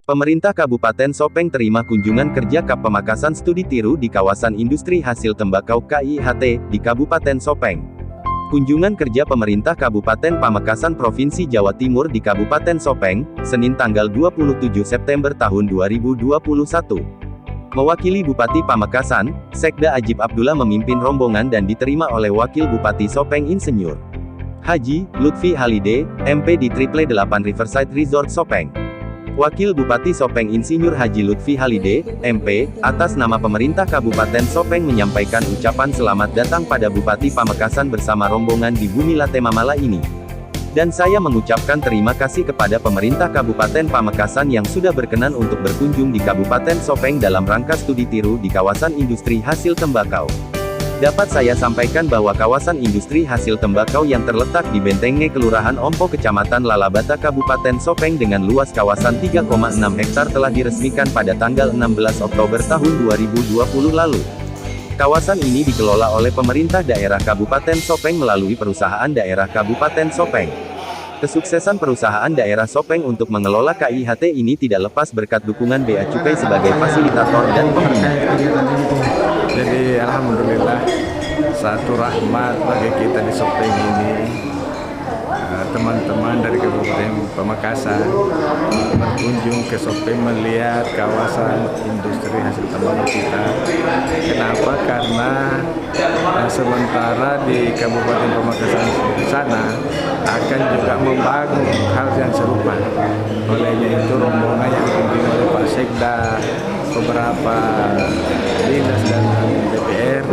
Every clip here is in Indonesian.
Pemerintah Kabupaten Sopeng terima kunjungan kerja KAP Pamekasan Studi Tiru di kawasan industri hasil tembakau KIHT di Kabupaten Sopeng. Kunjungan kerja pemerintah Kabupaten Pamekasan Provinsi Jawa Timur di Kabupaten Sopeng, Senin tanggal 27 September tahun 2021. Mewakili Bupati Pamekasan, Sekda Ajib Abdullah memimpin rombongan dan diterima oleh Wakil Bupati Sopeng Insinyur Haji Lutfi Halide, MP di Triple 8 Riverside Resort Sopeng. Wakil Bupati Sopeng Insinyur Haji Lutfi Halide, MP, atas nama pemerintah Kabupaten Sopeng menyampaikan ucapan selamat datang pada Bupati Pamekasan bersama rombongan di Bumi Latte Mamala ini. Dan saya mengucapkan terima kasih kepada pemerintah Kabupaten Pamekasan yang sudah berkenan untuk berkunjung di Kabupaten Sopeng dalam rangka studi tiru di kawasan industri hasil tembakau. Dapat saya sampaikan bahwa kawasan industri hasil tembakau yang terletak di Bentenge Kelurahan Ompo Kecamatan Lalabata Kabupaten Sopeng dengan luas kawasan 3,6 hektar telah diresmikan pada tanggal 16 Oktober tahun 2020 lalu. Kawasan ini dikelola oleh pemerintah daerah Kabupaten Sopeng melalui Perusahaan Daerah Kabupaten Sopeng. Kesuksesan Perusahaan Daerah Sopeng untuk mengelola KIHT ini tidak lepas berkat dukungan Bea Cukai sebagai fasilitator dan pembina. Jadi alhamdulillah satu rahmat bagi kita di Sopeng ini, teman-teman dari Kabupaten Pamekasan berkunjung ke Sopeng melihat kawasan industri hasil tembakau kita. Kenapa? Karena sementara di Kabupaten Pamekasan sana akan juga membangun hal yang serupa. Olehnya itu rombongan yang dipimpin oleh Pak Sekda, beberapa dinas dan DPR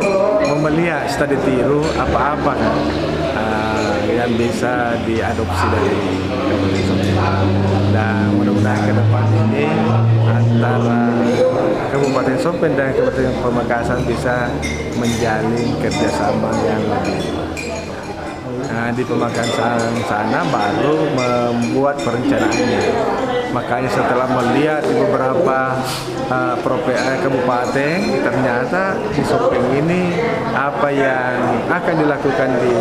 melihat studi tiru apa-apa yang bisa diadopsi dari Kabupaten Sopeng. Dan mudah-mudahan ke depan ini antara Kabupaten Sopeng dan Kabupaten Pamekasan bisa menjalin kerjasama yang lebih. Di Pamekasan sana baru membuat perencanaannya. Makanya setelah melihat di beberapa kabupaten, ternyata di Sopeng ini apa yang akan dilakukan di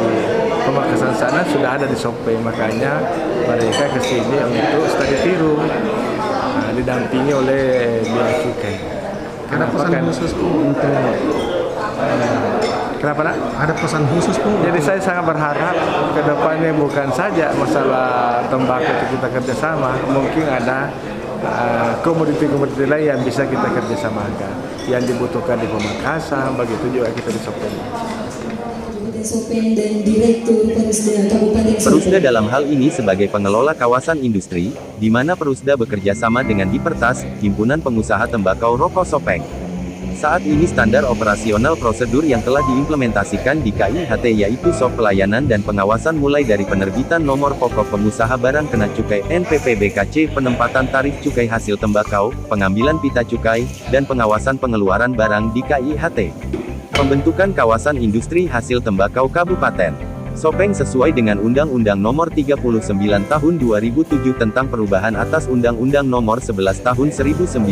Pamekasan sana sudah ada di Sopeng. Makanya mereka ke sini untuk studi tiru, didampingi oleh Bea Cukai. Ada pesan khusus untuk kenapa nak? Ada pesan khusus Bu? Jadi saya sangat berharap ke depannya bukan saja masalah tembakau itu kita kerjasama, mungkin ada komoditi-komoditi lain yang bisa kita kerjasamakan, yang dibutuhkan di Pamekasan, begitu juga kita di Sopeng. Perusda dalam hal ini sebagai pengelola kawasan industri, di mana Perusda bekerja sama dengan Dipertas, Himpunan Pengusaha Tembakau Rokok Sopeng. Saat ini standar operasional prosedur yang telah diimplementasikan di KIHT yaitu SOP pelayanan dan pengawasan mulai dari penerbitan nomor pokok pengusaha barang kena cukai NPPBKC, penempatan tarif cukai hasil tembakau, pengambilan pita cukai, dan pengawasan pengeluaran barang di KIHT. Pembentukan kawasan industri hasil tembakau Kabupaten Sopeng sesuai dengan Undang-Undang Nomor 39 Tahun 2007 tentang perubahan atas Undang-Undang Nomor 11 Tahun 1995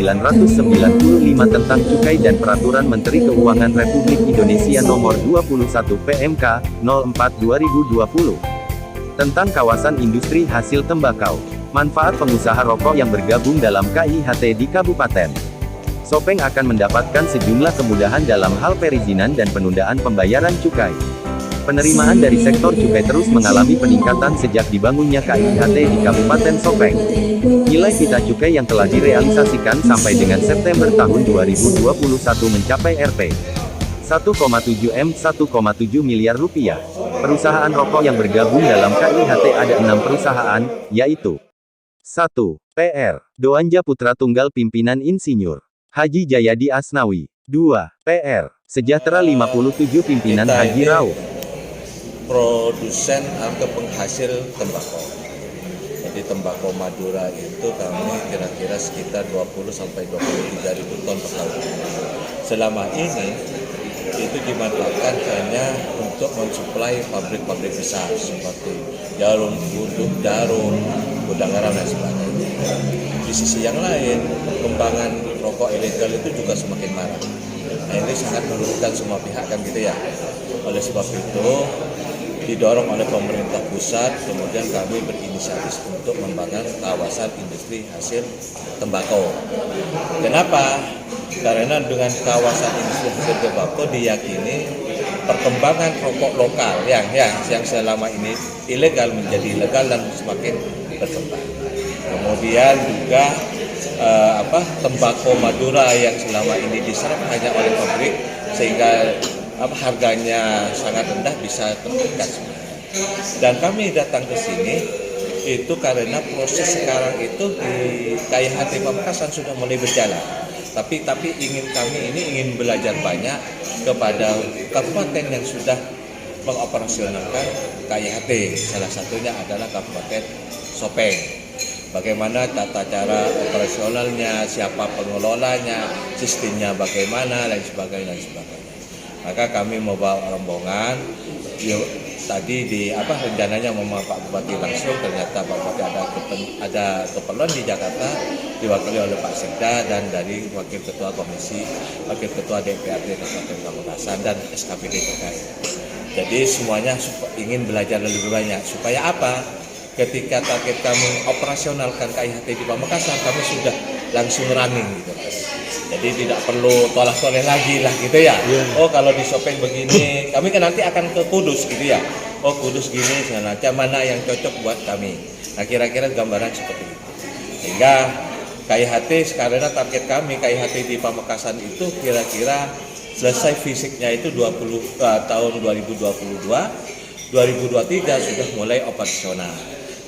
tentang Cukai dan Peraturan Menteri Keuangan Republik Indonesia Nomor 21 PMK 04/2020 tentang kawasan industri hasil tembakau. Manfaat pengusaha rokok yang bergabung dalam KIHT di Kabupaten Sopeng akan mendapatkan sejumlah kemudahan dalam hal perizinan dan penundaan pembayaran cukai. Penerimaan dari sektor cukai terus mengalami peningkatan sejak dibangunnya KIHT di Kabupaten Sopeng. Nilai pita cukai yang telah direalisasikan sampai dengan September tahun 2021 mencapai Rp. 1,7 miliar rupiah. Perusahaan rokok yang bergabung dalam KIHT ada 6 perusahaan, yaitu 1. PR. Doanja Putra Tunggal Pimpinan Insinyur Haji Jayadi Asnawi. 2. PR. Sejahtera 57 Pimpinan Haji Rauf. Produsen atau penghasil tembakau. Jadi tembakau Madura itu kami kira-kira sekitar 20-23 ribu ton per tahun. Selama ini itu dimanfaatkan hanya untuk mensuplai pabrik-pabrik besar seperti jarum, gudug, jarum, gudang garam dan sebagainya. Di sisi yang lain, perkembangan rokok ilegal itu juga semakin marak. Nah, ini sangat merugikan semua pihak kan gitu ya. Oleh sebab itu didorong oleh pemerintah pusat, kemudian kami berinisiatif untuk membangun kawasan industri hasil tembakau. Kenapa? Karena dengan kawasan industri hasil tembakau diyakini perkembangan rokok lokal yang selama ini ilegal menjadi legal dan semakin berkembang. Kemudian juga tembakau Madura yang selama ini diserap hanya oleh pabrik sehingga harganya sangat rendah bisa tertekan sebenarnya. Dan kami datang ke sini itu karena proses sekarang itu di KIHT Pamekasan sudah mulai berjalan. Tapi kami ingin belajar banyak kepada kabupaten yang sudah mengoperasionalkan KIHT. Salah satunya adalah Kabupaten Sopeng. Bagaimana tata cara operasionalnya, siapa pengelolanya, sistemnya bagaimana, dan sebagainya. Maka kami membawa rombongan. Tadi rencananya mau Pak Bupati langsung, ternyata Pak Bupati ada keperluan di Jakarta, diwakili oleh Pak Sekda dan dari Wakil Ketua DPRD Kabupaten Pamekasan dan SKPD terkait. Jadi semuanya ingin belajar lebih banyak. Supaya apa? Ketika target kami operasionalkan KIHT di Pamekasan, kami sudah langsung running gitu. Jadi tidak perlu tolak-tolak lagi lah gitu ya. Oh kalau di Sopeng begini, kami kan nanti akan ke Kudus gitu ya. Oh Kudus gini, mana yang cocok buat kami. Nah kira-kira gambaran seperti itu. Sehingga KIHT sekarang target kami KIHT di Pamekasan itu kira-kira selesai fisiknya itu tahun 2022, 2023 sudah mulai operasional.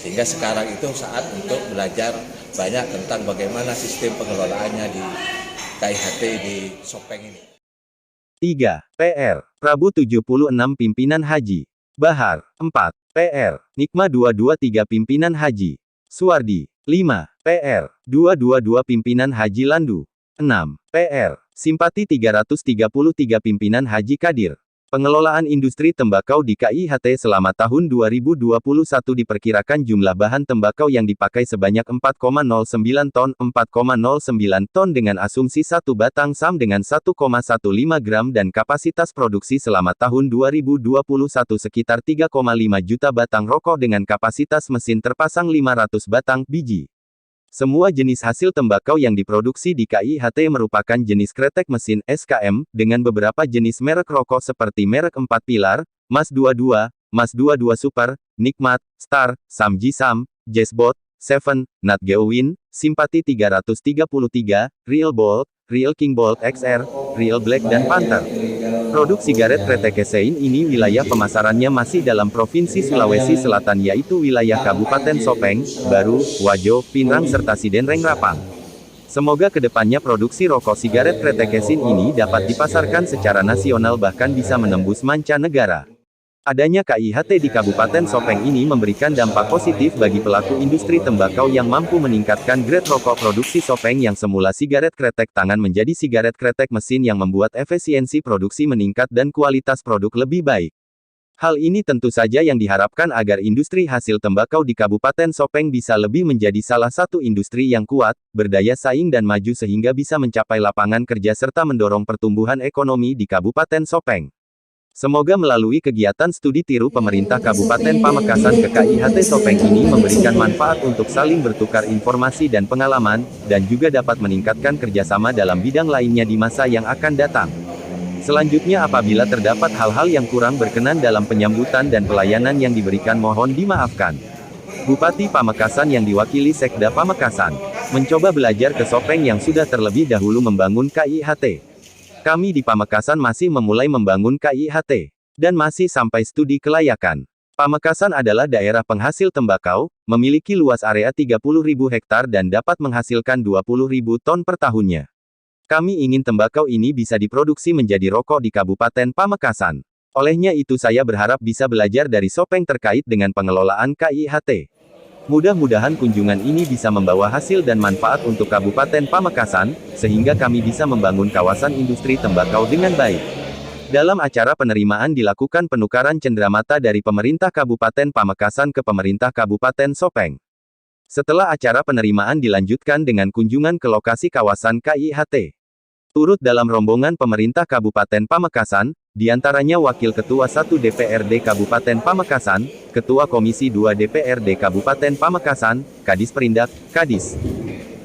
Sehingga sekarang itu saat untuk belajar banyak tentang bagaimana sistem pengelolaannya di KIHT di Sopeng ini. 3. PR. Prabu 76 Pimpinan Haji. Bahar. 4. PR. Nikma 223 Pimpinan Haji. Suwardi. 5. PR. 222 Pimpinan Haji Landu. 6. PR. Simpati 333 Pimpinan Haji Kadir. Pengelolaan industri tembakau di KIHT selama tahun 2021 diperkirakan jumlah bahan tembakau yang dipakai sebanyak 4,09 ton, 4,09 ton dengan asumsi satu batang SAM dengan 1,15 gram dan kapasitas produksi selama tahun 2021 sekitar 3,5 juta batang rokok dengan kapasitas mesin terpasang 500 batang biji. Semua jenis hasil tembakau yang diproduksi di KIHT merupakan jenis kretek mesin SKM, dengan beberapa jenis merek rokok seperti merek 4 Pilar, Mas 22, Mas 22 Super, Nikmat, Star, Samji Sam, Jazzbot, Seven, Nat Geowin, Simpati 333, Real Bolt, Real King Bolt XR, Real Black dan Panther. Produk sigaret kretek kesein ini wilayah pemasarannya masih dalam Provinsi Sulawesi Selatan yaitu wilayah Kabupaten Sopeng, Baru, Wajo, Pinrang serta Sidenreng Rapang. Semoga kedepannya produksi rokok sigaret kretek kesein ini dapat dipasarkan secara nasional bahkan bisa menembus mancanegara. Adanya KIHT di Kabupaten Sopeng ini memberikan dampak positif bagi pelaku industri tembakau yang mampu meningkatkan grade rokok produksi Sopeng yang semula sigaret kretek tangan menjadi sigaret kretek mesin yang membuat efisiensi produksi meningkat dan kualitas produk lebih baik. Hal ini tentu saja yang diharapkan agar industri hasil tembakau di Kabupaten Sopeng bisa lebih menjadi salah satu industri yang kuat, berdaya saing dan maju sehingga bisa mencapai lapangan kerja serta mendorong pertumbuhan ekonomi di Kabupaten Sopeng. Semoga melalui kegiatan studi tiru pemerintah Kabupaten Pamekasan ke KIHT Sopeng ini memberikan manfaat untuk saling bertukar informasi dan pengalaman, dan juga dapat meningkatkan kerjasama dalam bidang lainnya di masa yang akan datang. Selanjutnya apabila terdapat hal-hal yang kurang berkenan dalam penyambutan dan pelayanan yang diberikan mohon dimaafkan. Bupati Pamekasan yang diwakili Sekda Pamekasan, mencoba belajar ke Sopeng yang sudah terlebih dahulu membangun KIHT. Kami di Pamekasan masih memulai membangun KIHT, dan masih sampai studi kelayakan. Pamekasan adalah daerah penghasil tembakau, memiliki luas area 30.000 hektar dan dapat menghasilkan 20.000 ton per tahunnya. Kami ingin tembakau ini bisa diproduksi menjadi rokok di Kabupaten Pamekasan. Olehnya itu saya berharap bisa belajar dari Sopeng terkait dengan pengelolaan KIHT. Mudah-mudahan kunjungan ini bisa membawa hasil dan manfaat untuk Kabupaten Pamekasan, sehingga kami bisa membangun kawasan industri tembakau dengan baik. Dalam acara penerimaan dilakukan penukaran cenderamata dari pemerintah Kabupaten Pamekasan ke pemerintah Kabupaten Sopeng. Setelah acara penerimaan dilanjutkan dengan kunjungan ke lokasi kawasan KIHT. Turut dalam rombongan pemerintah Kabupaten Pamekasan, Di antaranya Wakil Ketua 1 DPRD Kabupaten Pamekasan, Ketua Komisi 2 DPRD Kabupaten Pamekasan, Kadis Perindak, Kadis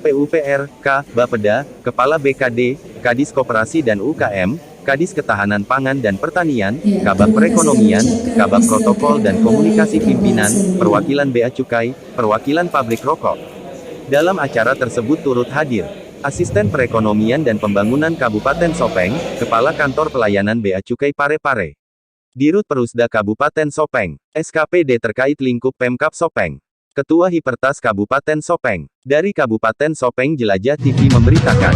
PUPR, K, Bapeda, Kepala BKD, Kadis Koperasi dan UKM, Kadis Ketahanan Pangan dan Pertanian, Kabak Perekonomian, Kabak Protokol dan Komunikasi Pimpinan, Perwakilan Bea Cukai, Perwakilan Pabrik Rokok. Dalam acara tersebut turut hadir Asisten Perekonomian dan Pembangunan Kabupaten Sopeng, Kepala Kantor Pelayanan Bea Cukai Parepare, Dirut Perusda Kabupaten Sopeng, SKPD terkait lingkup Pemkab Sopeng, Ketua Hipertas Kabupaten Sopeng. Dari Kabupaten Sopeng Jelajah TV memberitakan.